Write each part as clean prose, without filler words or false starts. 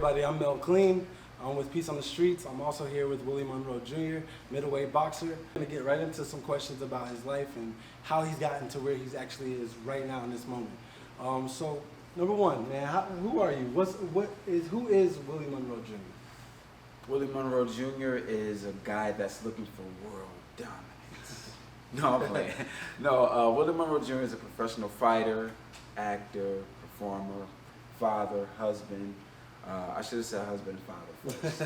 everybody, I'm Mel Clean. I'm with Peace on the Streets. I'm also here with Willie Monroes Jr., middleweight boxer. I'm going to get right into some questions about his life and how he's gotten to where he actually is right now in this moment. So, number one, man, who are you? Who is Willie Monroes Jr.? Willie Monroe Jr. is a guy that's looking for world dominance. No, I'm playing. No, Willie Monroe Jr. is a professional fighter, actor, performer, father, husband. I should have said husband and father first.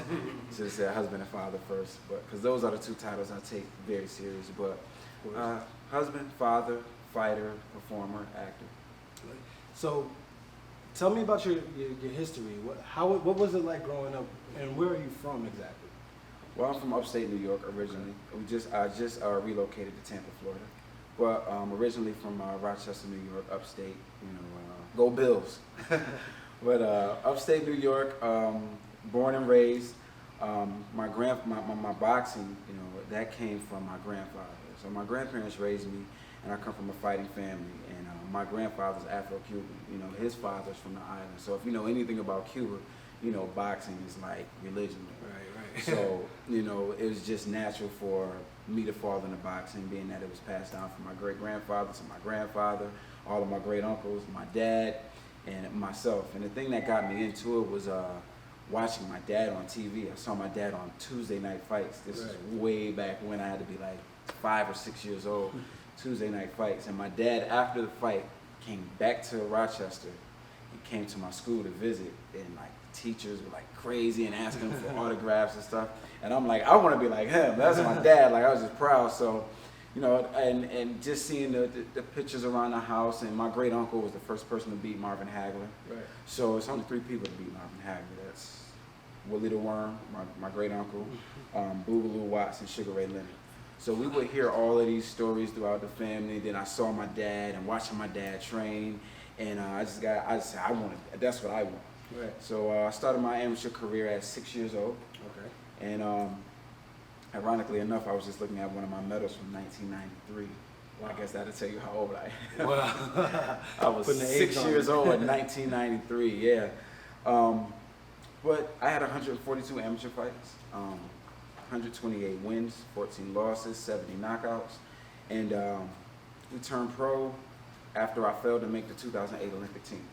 Should have said husband and father first, but because those are the two titles I take very serious. But husband, father, fighter, performer, actor. So, tell me about your history. What was it like growing up, and where are you from exactly? Well, I'm from upstate New York originally. I just relocated to Tampa, Florida, but originally from Rochester, New York, upstate. Go Bills. But upstate New York, born and raised. My boxing, that came from my grandfather. So my grandparents raised me, and I come from a fighting family. And my grandfather's Afro-Cuban. His father's from the island. So if you know anything about Cuba, boxing is like religion. Right. So it was just natural for me to fall into boxing, being that it was passed down from my great-grandfather to my grandfather, all of my great-uncles, my dad, and myself. And the thing that got me into it was watching my dad on TV. I saw my dad on Tuesday night fights. This is way back when I had to be like 5 or 6 years old. Tuesday night fights. And my dad, after the fight, came back to Rochester. He came to my school to visit, and like teachers were like crazy and asking him for autographs and stuff. And I'm like, I want to be like him. That's my dad. Like, I was just proud. So, and just seeing the pictures around the house, and my great uncle was the first person to beat Marvin Hagler. Right. So it's only 3 people to beat Marvin Hagler. That's Willie the Worm, my great uncle, Boogaloo Watts, and Sugar Ray Leonard. So we would hear all of these stories throughout the family. Then I saw my dad and watching my dad train, and I just said, that's what I want. Right. So I started my amateur career at 6 years old. Okay. And ironically enough, I was just looking at one of my medals from 1993. Wow. I guess that'll tell you how old I am. Wow. I was 6 years old in 1993, yeah. But I had 142 amateur fights, 128 wins, 14 losses, 70 knockouts. And we turned pro after I failed to make the 2008 Olympic team.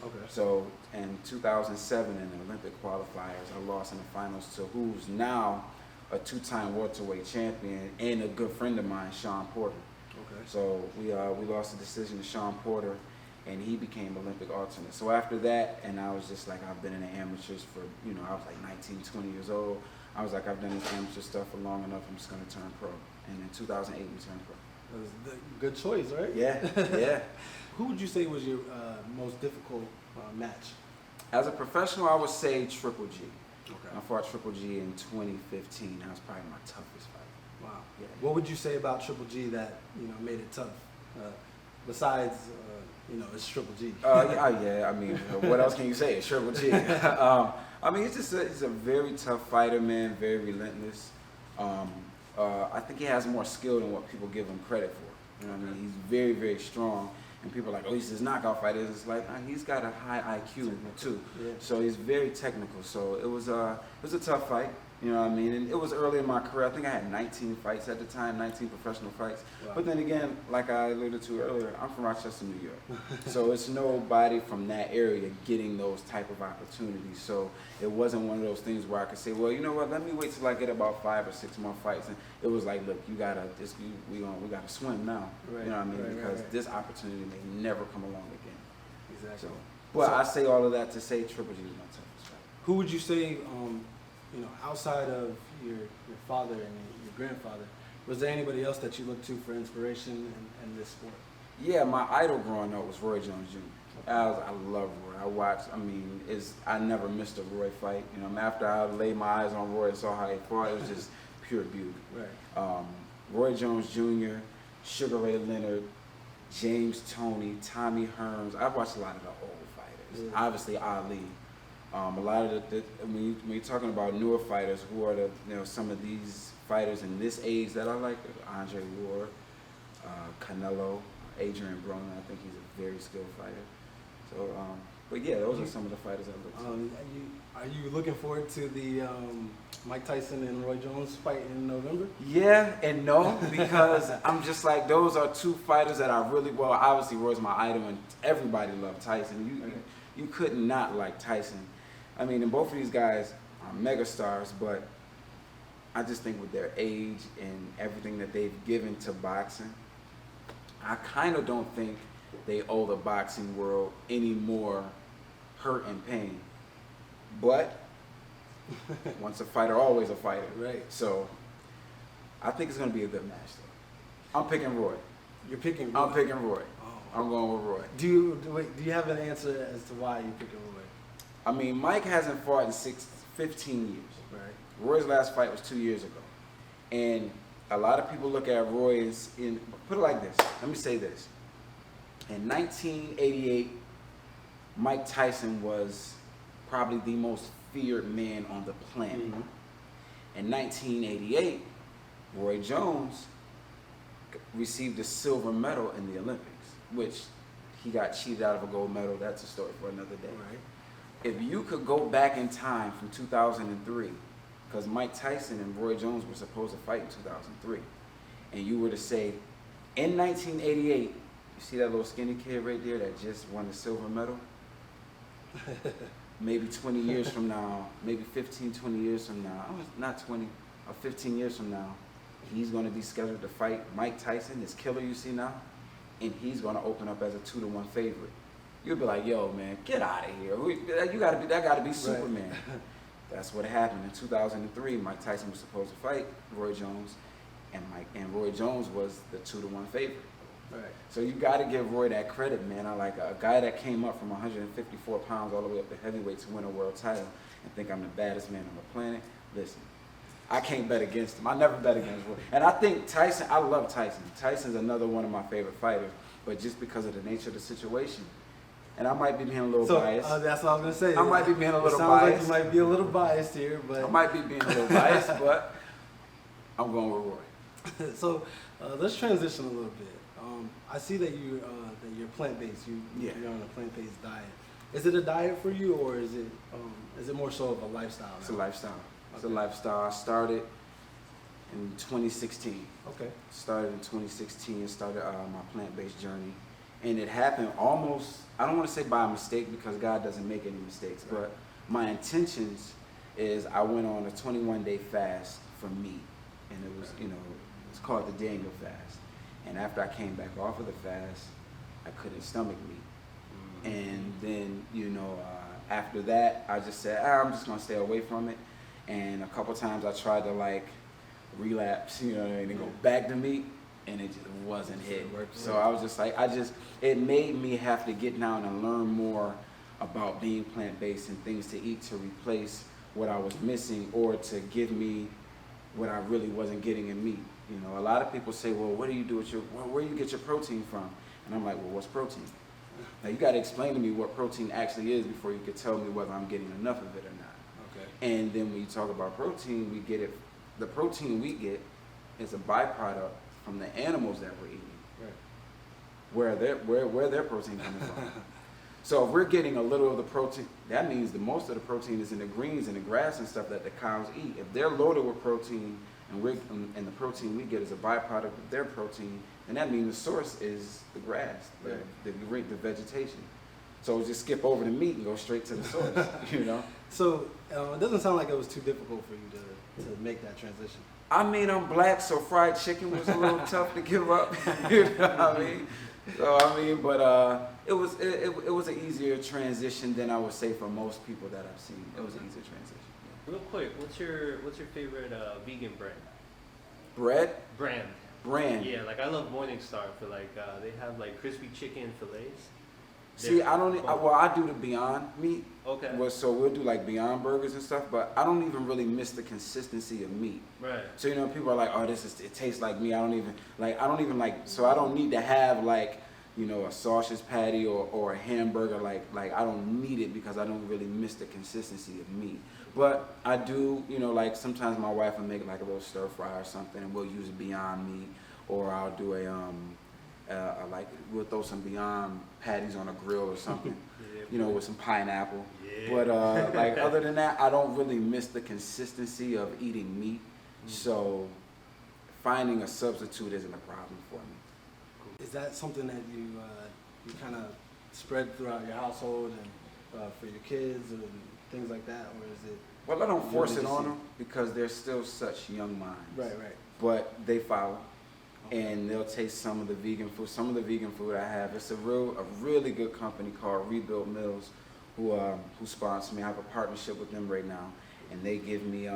Okay. So in 2007 in the Olympic qualifiers, I lost in the finals to who's now a 2-time welterweight champion and a good friend of mine, Sean Porter. Okay. So we lost the decision to Sean Porter, and he became Olympic alternate. So after that, and I was just like, I've been in the amateurs for, I was like 19, 20 years old. I was like, I've done this amateur stuff for long enough, I'm just gonna turn pro. And in 2008, we turned pro. That was a good choice, right? Yeah. Who would you say was your most difficult match? As a professional, I would say Triple G. Okay. I fought Triple G in 2015. That was probably my toughest fight. Wow. Yeah. What would you say about Triple G that made it tough? Besides, it's Triple G. Yeah. I mean, what else can you say? It's Triple G. I mean, he's a very tough fighter, man. Very relentless. I think he has more skill than what people give him credit for. I mean, he's very, very strong. And people are like, oh, he's this knockout fighter. It's like, he's got a high IQ too. Yeah. So he's very technical. So it was a tough fight. You know what I mean? And it was early in my career. I think I had 19 fights at the time, 19 professional fights. Wow. But then again, like I alluded to earlier, I'm from Rochester, New York. So it's nobody from that area getting those type of opportunities. So it wasn't one of those things where I could say, well, you know what, let me wait till I get about 5 or 6 more fights. And it was like, look, we gotta swim now. Right. You know what I mean? Because right. this opportunity may never come along again. Exactly. So, but I say all of that to say Triple G is my toughest fight. Who would you say, outside of your father and your grandfather, was there anybody else that you looked to for inspiration in this sport? Yeah, my idol growing up was Roy Jones Jr. I love Roy. I never missed a Roy fight. After I laid my eyes on Roy and saw how he fought, it was just pure beauty. Right. Roy Jones Jr., Sugar Ray Leonard, James Toney, Tommy Hearns. I've watched a lot of the old fighters. Yeah. Obviously Ali. A lot of when you're talking about newer fighters, who are some of these fighters in this age that I like, Andre Ward, Canelo, Adrian Broner. I think he's a very skilled fighter. So, but yeah, those are some of the fighters I look to. Are you looking forward to the Mike Tyson and Roy Jones fight in November? Yeah and no, because I'm just like, those are two fighters that I really, well, obviously Roy's my idol and everybody loved Tyson. You could not like Tyson. I mean, and both of these guys are megastars, but I just think with their age and everything that they've given to boxing, I kind of don't think they owe the boxing world any more hurt and pain. But once a fighter, always a fighter. Right. So I think it's going to be a good match, though. I'm picking Roy. You're picking Roy? I'm picking Roy. Oh. I'm going with Roy. Do you have an answer as to why you're picking Roy? I mean, Mike hasn't fought in 15 years. Right. Roy's last fight was 2 years ago. And a lot of people look at Roy as put it like this. Let me say this. In 1988, Mike Tyson was probably the most feared man on the planet. Mm-hmm. In 1988, Roy Jones received a silver medal in the Olympics, which he got cheated out of a gold medal. That's a story for another day. Right. If you could go back in time from 2003, because Mike Tyson and Roy Jones were supposed to fight in 2003, and you were to say, in 1988, you see that little skinny kid right there that just won the silver medal? Maybe 20 years from now, maybe 15, 20 years from now, not 20, or 15 years from now, he's going to be scheduled to fight Mike Tyson, this killer you see now, and he's going to open up as a 2-1 favorite. You'll be like, yo, man, get out of here. That got to be Superman. Right. That's what happened in 2003. Mike Tyson was supposed to fight Roy Jones, and Roy Jones was the 2-1 favorite. Right. So you got to give Roy that credit, man. I like a guy that came up from 154 pounds all the way up to heavyweight to win a world title and think I'm the baddest man on the planet. Listen, I can't bet against him. I never bet against Roy. And I think Tyson, I love Tyson. Tyson's another one of my favorite fighters, but just because of the nature of the situation. And I might be being a little biased. That's what I was going to say. I might be being a little sounds biased. Like you might be a little biased here, but... I might be being a little biased, but I'm going with Roy. So let's transition a little bit. I see that you're plant-based. You're on a plant-based diet. Is it a diet for you, or is it more so of a lifestyle? It's a lifestyle. It's a lifestyle. I started in 2016. Okay. Started in 2016 and started my plant-based journey. And it happened almost, I don't want to say by mistake because God doesn't make any mistakes, but my intentions is I went on a 21-day fast from meat. And it was, it's called the Daniel fast. And after I came back off of the fast, I couldn't stomach meat. And then, after that, I just said, I'm just going to stay away from it. And a couple times I tried to relapse, and go back to meat. And it just wasn't hitting. So I was just like, it made me have to get down and learn more about being plant-based and things to eat to replace what I was missing or to give me what I really wasn't getting in meat. A lot of people say, well, what do you do with where do you get your protein from? And I'm like, well, what's protein? Now you got to explain to me what protein actually is before you can tell me whether I'm getting enough of it or not. Okay. And then when you talk about protein, we get it, the protein we get is a byproduct from the animals that we're eating. Right. Where their protein coming from. So if we're getting a little of the protein, that means most of the protein is in the greens and the grass and stuff that the cows eat. If they're loaded with protein and the protein we get is a byproduct of their protein, then that means the source is the grass, the vegetation. So just skip over the meat and go straight to the source, So it doesn't sound like it was too difficult for you to make that transition. I mean, I'm black, so fried chicken was a little tough to give up. You know what I mean? So but it was an easier transition than I would say for most people that I've seen. It was an easier transition. Yeah. Real quick, what's your favorite vegan brand? Brand. Yeah, I love Morningstar for they have crispy chicken fillets. See, I do the Beyond meat. Okay. So we'll do Beyond burgers and stuff, but I don't even really miss the consistency of meat. Right. So people are like, oh, it tastes like meat. I don't even so I don't need to have a sausage patty or a hamburger. I don't need it because I don't really miss the consistency of meat. But I do, sometimes my wife will make a little stir fry or something, and we'll use Beyond meat, or I'll do we'll throw some Beyond patties on a grill or something. you know, with some pineapple. Yeah. But like other than that, I don't really miss the consistency of eating meat. So finding a substitute isn't a problem for me. Is that something that you kind of spread throughout your household and for your kids and things like that, or is it? Well, I don't force it religious? on them because they're still such young minds. Right. But they follow. Okay. And they'll taste some of the vegan food. Some of the vegan food I have. It's a really good company called Rebuild Mills, who sponsor me. I have a partnership with them right now, and they give me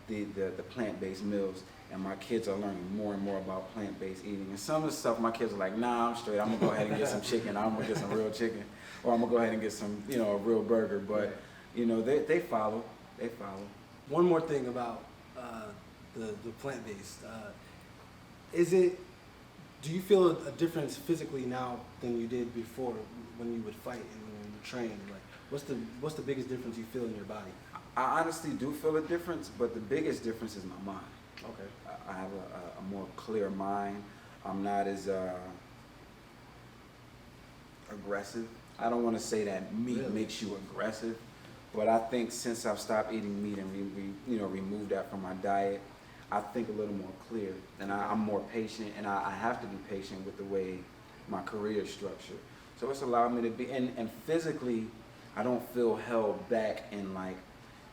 the plant-based meals. And my kids are learning more and more about plant-based eating. And some of the stuff my kids are like, nah, I'm straight. I'm gonna go ahead and get some chicken. I'm gonna get some real chicken, or I'm gonna go ahead and get some, you know, a real burger. But you know, they follow. They follow. One more thing about the plant-based. Do you feel a difference physically now than you did before when you would fight and when you train? Like, what's the biggest difference you feel in your body? I honestly do feel a difference, but the biggest difference is my mind. Okay. I have a more clear mind. I'm not as aggressive. I don't want to say that meat Really? makes you aggressive, but I think since I've stopped eating meat and removed that from my diet, I think a little more clear, and I'm more patient, and I have to be patient with the way my career is structured. So it's allowed me to be, and physically, I don't feel held back in like,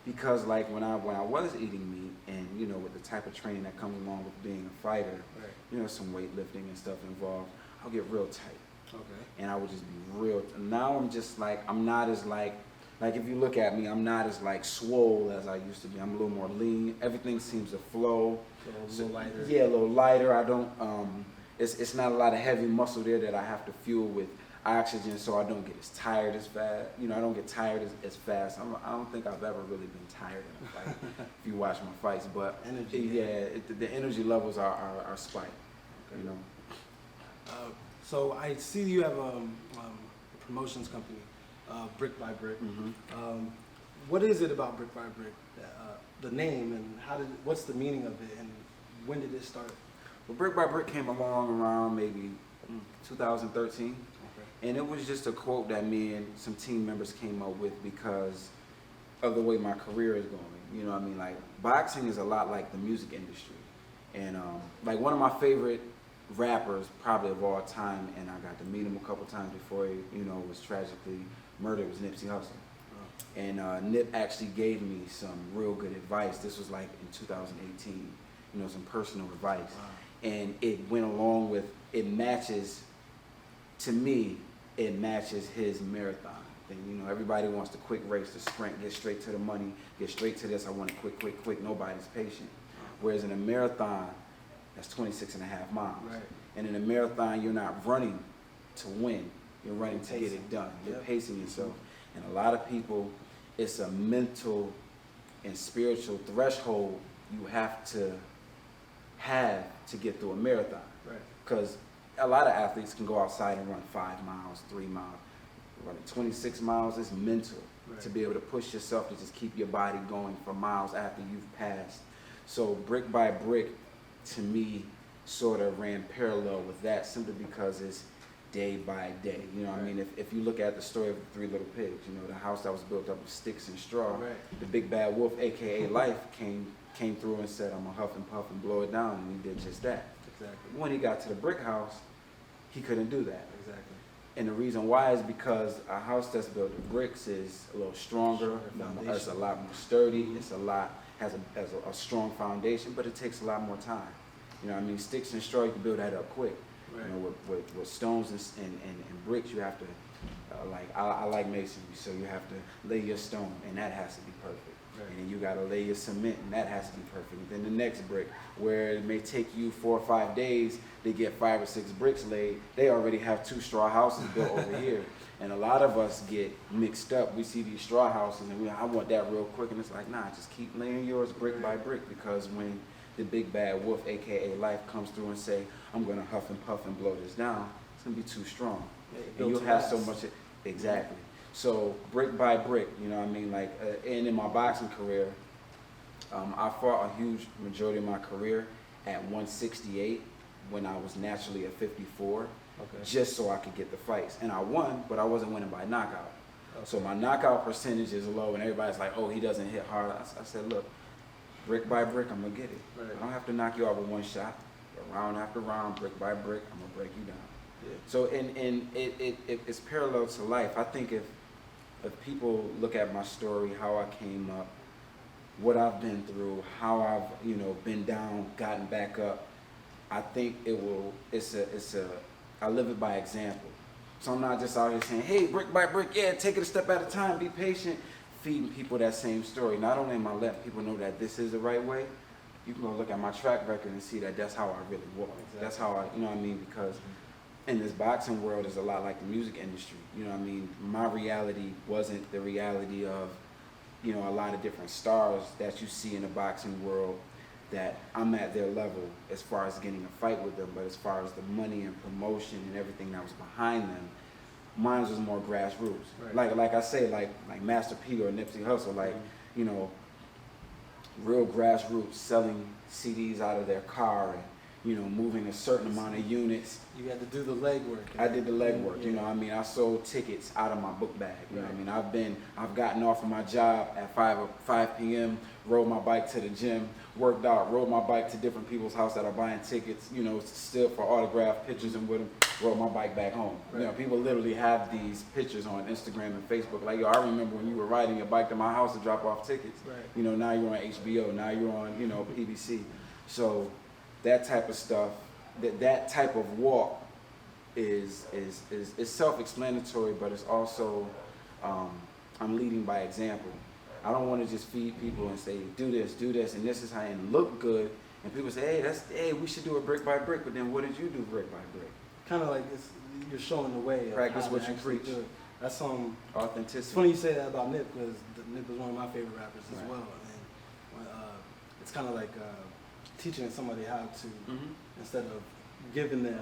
because like when I was eating meat, and you know, with the type of training that comes along with being a fighter, Right. you know, some weightlifting and stuff involved, I'll get real tight, Okay. and I would just be real. Now I'm just like, I'm not as like if you look at me, I'm not as like swole as I used to be. I'm a little more lean. Everything seems to flow. So a little lighter. Yeah, a little lighter. I don't. It's not a lot of heavy muscle there that I have to fuel with oxygen, so I don't get as tired as fast. You know, I don't get tired as fast. I don't think I've ever really been tired in a fight. If you watch my fights, but Energy. the energy levels are spiked. Okay. You know. So I see you have a promotions company, Brick by Brick. Mm-hmm. What is it about Brick by Brick? The name, and what's the meaning of it, and when did it start? Well, Brick by Brick came along around maybe 2013. Okay. And it was just a quote that me and some team members came up with because of the way my career is going. You know what I mean? Like, boxing is a lot like the music industry. And like one of my favorite rappers probably of all time, and I got to meet him a couple times before he, you know, was tragically murdered, was Nipsey Hussle. And Nip actually gave me some real good advice. This was like in 2018, you know, some personal advice. Wow. And it went along with, it matches, to me, it matches his marathon thing. You know, everybody wants the quick race, the sprint, get straight to the money, get straight to this, I want it quick, quick, quick. Nobody's patient. Whereas in a marathon, that's 26 and a half miles. Right. And in a marathon, you're not running to win. You're running to get it done. You're Yep. pacing yourself. And a lot of people, it's a mental and spiritual threshold you have to get through a marathon. Right. Because a lot of athletes can go outside and run 5 miles, 3 miles. Running 26 miles is mental. Right. To be able to push yourself to just keep your body going for miles after you've passed. So Brick by Brick, to me, sort of ran parallel with that simply because it's day by day. You know what I mean? If you look at the story of the Three Little Pigs, you know, the house that was built up of sticks and straw, Right. the big bad wolf, aka Life, came through and said, I'm gonna huff and puff and blow it down, and he did just that. Exactly. When he got to the brick house, he couldn't do that. Exactly. And the reason why is because a house that's built of bricks is a little stronger, Stronger it's a foundation. lot more sturdy, has a strong foundation, but it takes a lot more time. You know what I mean? Sticks and straw, you can build that up quick. Right. You know, with stones and bricks, you have to, I like masonry, so you have to lay your stone, and that has to be perfect. Right. And then you got to lay your cement, and that has to be perfect. And then the next brick, where it may take you 4 or 5 days to get 5 or 6 bricks laid, they already have 2 straw houses built over here. And a lot of us get mixed up. We see these straw houses, and I want that real quick, and it's like, nah, just keep laying yours brick by brick, because when the big bad wolf, aka Life, comes through and say, I'm gonna huff and puff and blow this down, it's gonna be too strong. Yeah, And you'll have so much, exactly. So brick by brick, you know what I mean? Like, and in my boxing career, I fought a huge majority of my career at 168 when I was naturally at 54, Okay. just so I could get the fights. And I won, but I wasn't winning by knockout. So my knockout percentage is low, and everybody's like, oh, he doesn't hit hard. I said, look, brick by brick, I'm gonna get it. Right. I don't have to knock you out with one shot. But round after round, brick by brick, I'm gonna break you down. Yeah. So it's parallel to life. I think if people look at my story, how I came up, what I've been through, how I've been down, gotten back up, I think I live it by example. So I'm not just out here saying, hey, brick by brick, yeah, take it a step at a time, be patient, feeding people that same story. Not only am I letting people know that this is the right way, you can go look at my track record and see that that's how I really walk. Exactly. That's how I, because in this boxing world is a lot like the music industry. My reality wasn't the reality of, a lot of different stars that you see in the boxing world, that I'm at their level as far as getting a fight with them, but as far as the money and promotion and everything that was behind them, mine was more grassroots. Right. Like I say, like Master P or Nipsey Hussle, real grassroots, selling CDs out of their car and, moving a certain amount of units. You had to do the legwork. I did the legwork, I sold tickets out of my book bag. I've gotten off of my job at 5 p.m., rode my bike to the gym, worked out, rode my bike to different people's house that are buying tickets, still for autograph pictures and with them, rode my bike back home. Right. People literally have these pictures on Instagram and Facebook. Like, I remember when you were riding your bike to my house to drop off tickets. Right. Now you're on HBO, now you're on, PBC. So that type of stuff, that type of walk is self-explanatory, but it's also, I'm leading by example. I don't want to just feed people and say, do this, and this is how, and look good. And people say, hey, we should do it brick by brick. But then what did you do brick by brick? Kind of like you're showing the way. Practice what you preach. That's authenticity. It's funny you say that about Nip, because Nip is one of my favorite rappers as well. And it's kind of like teaching somebody how to, instead of giving them,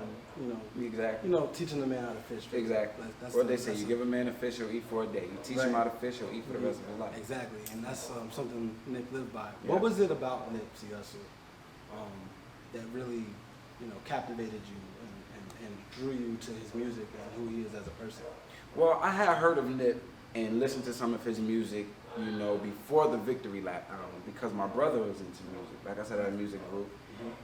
exactly. Teaching the man how to fish. Exactly. That's what they say, you give a man a fish, he'll eat for a day. You teach him how to fish, he'll eat for the rest of his life. Exactly, and that's something Nip lived by. Yeah. What was it about Nipsey Hussle that really, captivated you and drew you to his music and who he is as a person? Well, I had heard of Nip and listened to some of his music, before the Victory Lap album, because my brother was into music. Like I said, I had a music group.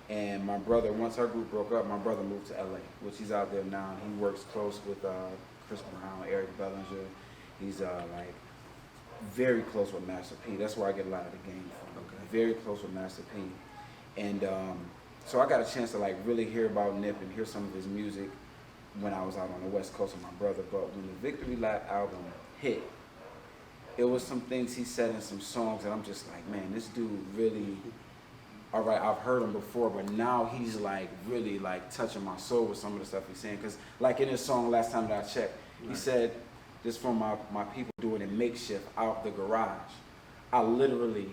And my brother, once our group broke up, my brother moved to LA, which he's out there now. He works close with Chris Brown, Eric Bellinger. He's very close with Master P. That's where I get a lot of the game from. Okay. Very close with Master P. And so I got a chance to really hear about Nip and hear some of his music when I was out on the West Coast with my brother. But when the Victory Lap album hit, it was some things he said in some songs that I'm just like, man, this dude really... All right, I've heard him before, but now he's really touching my soul with some of the stuff he's saying. Because in his song last time that I checked, he said, just from my people doing it makeshift out the garage. I literally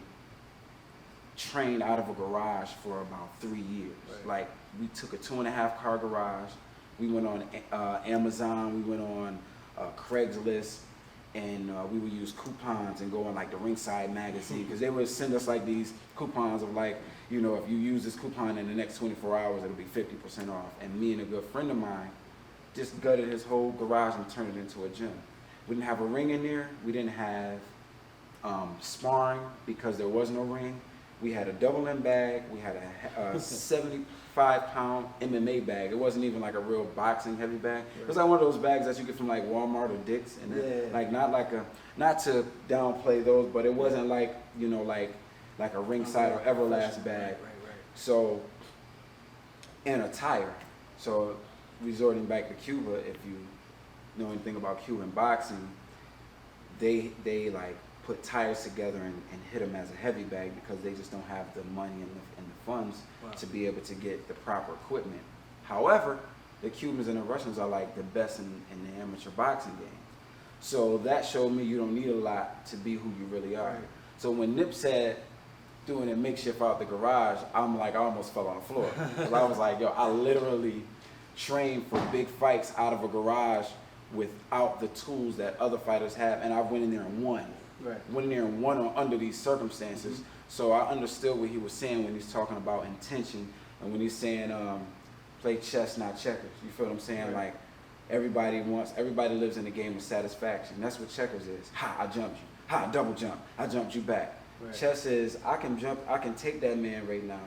trained out of a garage for about 3 years. Right. We took a 2.5 car garage. We went on Amazon, we went on Craigslist, and we would use coupons and go on the Ringside magazine, because they would send us these coupons of if you use this coupon in the next 24 hours, it'll be 50% off. And me and a good friend of mine just gutted his whole garage and turned it into a gym. We didn't have a ring in there. We didn't have sparring because there was no ring. We had a double M bag. We had a 75-pound MMA bag. It wasn't even a real boxing heavy bag. Right. It was one of those bags that you get from Walmart or Dick's, and not to downplay those, but it wasn't like a Ringside or Everlast bag. Right. So, and a tire. So, resorting back to Cuba, if you know anything about Cuban boxing, they put tires together and hit them as a heavy bag because they just don't have the money and the funds to be able to get the proper equipment. However, the Cubans and the Russians are the best in the amateur boxing game. So that showed me you don't need a lot to be who you really are. Right. So when Nip said doing a makeshift out the garage, I almost fell on the floor. Because I was yo, I literally trained for big fights out of a garage without the tools that other fighters have, and I went in there and won. Right. Went in there and won under these circumstances. So I understood what he was saying when he's talking about intention, and when he's saying play chess, not checkers. You feel what I'm saying? Right. everybody lives in a game of satisfaction. That's what checkers is. Ha, I jumped you. Ha, double jump. I jumped you back. Right. Chess is, I can take that man right now,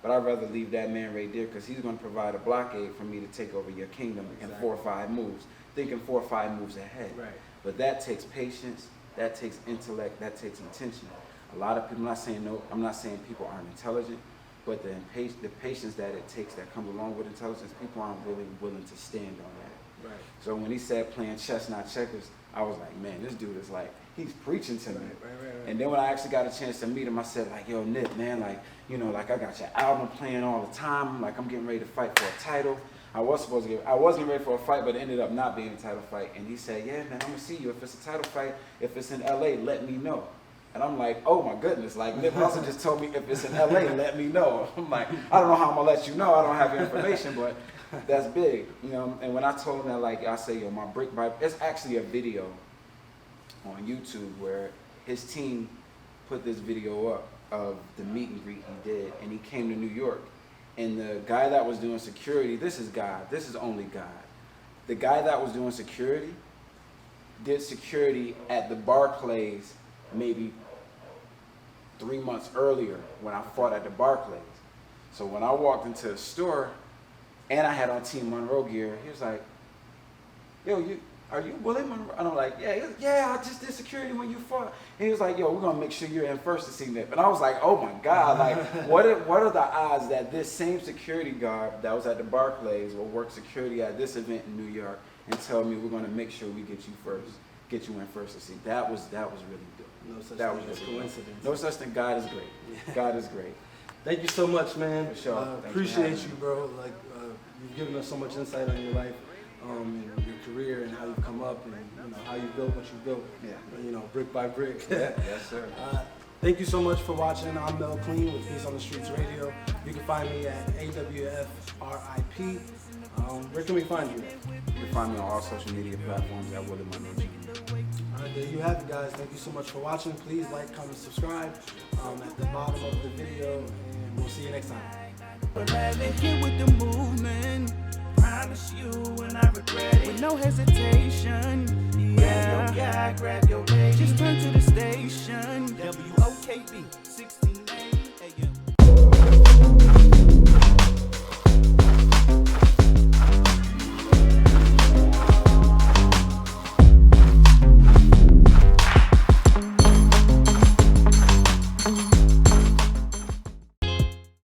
but I'd rather leave that man right there because he's going to provide a blockade for me to take over your kingdom in 4 or 5 moves, thinking 4 or 5 moves ahead. Right. But that takes patience, that takes intellect, that takes intention. A lot of people, I'm not saying people aren't intelligent, but the patience that it takes that comes along with intelligence, people aren't really willing to stand on that. Right. So when he said playing chess, not checkers, I was like, man, this dude is like, he's preaching to me. Right. And then when I actually got a chance to meet him, I said like, yo, Nip, man, like, you know, like I got your album playing all the time. Like I'm getting ready to fight for a title. I was getting ready for a fight, but it ended up not being a title fight. And he said, yeah, man, I'm gonna see you. If it's a title fight, if it's in LA, let me know. And I'm like, oh my goodness, like Nip Hussle just told me if it's in LA, let me know. I'm like, I don't know how I'm gonna let you know. I don't have your information, but that's big, you know. And when I told him that, like, I say, yo, my brick by, it's actually a video on YouTube where his team put this video up of the meet and greet he did, and he came to New York. And the guy that was doing security, this is God, this is only God. The guy that was doing security did security at the Barclays maybe 3 months earlier when I fought at the Barclays. So when I walked into the store and I had on Team Monroe gear, he was like, yo, are you Willie Monroe? And I'm like, yeah, I just did security when you fought. And he was like, yo, we're gonna make sure you're in first to see Nip. And I was like, oh my God, like, what are the odds that this same security guard that was at the Barclays will work security at this event in New York and tell me we're gonna make sure we get you in first to see. That was really dope. No such That thing was as really coincidence. dope. No such thing. God is great. Yeah. God is great. Thank you so much, man. For sure. Thanks for Appreciate having you, me. bro. Like, you've given us so much insight on your life, and your career, and how you've come up, and you know how you built what you built. Yeah. You know, brick by brick. Yes, sir. Thank you so much for watching. I'm Mel Clean with Peace on the Streets Radio. You can find me at AWFRiP. Where can we find you? You can find me on all social media platforms at Willie Monroes Jr. All right, there you have it, guys. Thank you so much for watching. Please like, comment, subscribe at the bottom of the video, and we'll see you next time. But let me get with the movement. Promise you when I regret it. With no hesitation. Yeah. Grab your guy, grab your lady. Just turn to the station. WOKB 16.